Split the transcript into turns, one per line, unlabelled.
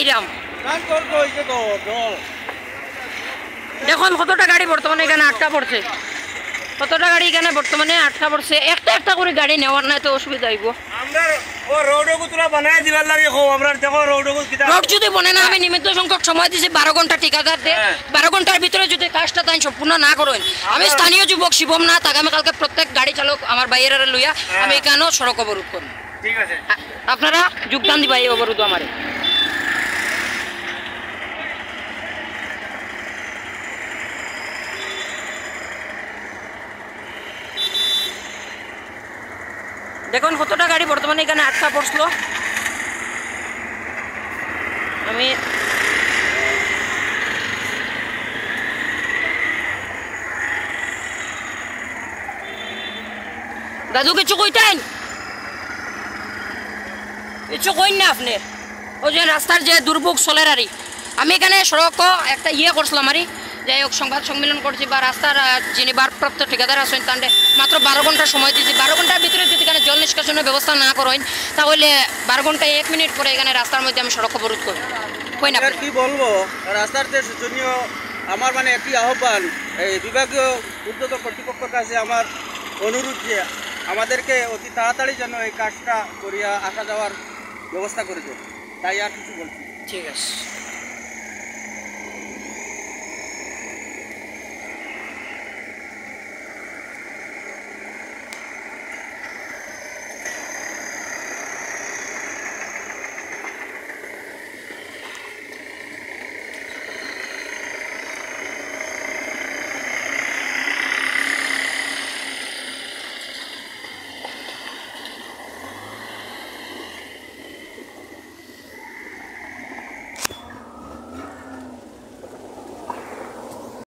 আইরাম। দেখুন কতটা গাড়ি বর্তমানে এখানে আটকা পড়ছে, কতটা গাড়ি এখানে বর্তমানে আটকা পড়ছে। একটা একটা করে গাড়ি নেওয়ার নাই তো অসুবিধা হইব। রোড যদি বনে না, আমি নিমিত্ত সংখ্যক সময় দিয়েছি 12 ঘন্টা ঠিকাদার দিয়ে, 12 ঘন্টার ভিতরে যদি কাজটা তাই সম্পূর্ণ না করেন, আমি স্থানীয় যুবক শিবম নাথ আগামীকালকে প্রত্যেক গাড়ি চালক আমার বাইরের লইয়া আমি এখানেও সড়ক অবরোধ করব।
ঠিক আছে,
আপনারা যোগদান দিবা এই অবরোধ আমারে। দেখুন কতটা গাড়ি বর্তমানে এখানে আটকা পড়ছিল। আমি দাদু কিছু কইতেন, কিছু কইন না আপনি? ওই যে রাস্তার যে দুর্ভোগ চলের আরই, আমি এখানে সড়ক একটা করছিলাম আরই, যাই হোক সংবাদ সম্মেলন করছি বা রাস্তার যিনি ভারপ্রাপ্ত ঠিকাদার আছেন তাহলে মাত্র 12 ঘন্টা সময় দিয়েছি। 12 ঘন্টার ভিতরে যদি এখানে জল নিষ্কাশনের ব্যবস্থা না করেন তাহলে 12 ঘন্টায় 1 মিনিট পরে এখানে রাস্তার মধ্যে আমি সড়ক অবরোধ করি। কই না
কি বলবো, রাস্তার যে শোচনীয়, আমার মানে একটি আহ্বান এই বিভাগীয় উদ্যোগ কর্তৃপক্ষের কাছে আমার অনুরোধ যে আমাদেরকে অতি তাড়াতাড়ি যেন এই কাজটা করিয়া আসা যাওয়ার ব্যবস্থা করে দেয়, তাই আর কিছু বলছি।
ঠিক আছে।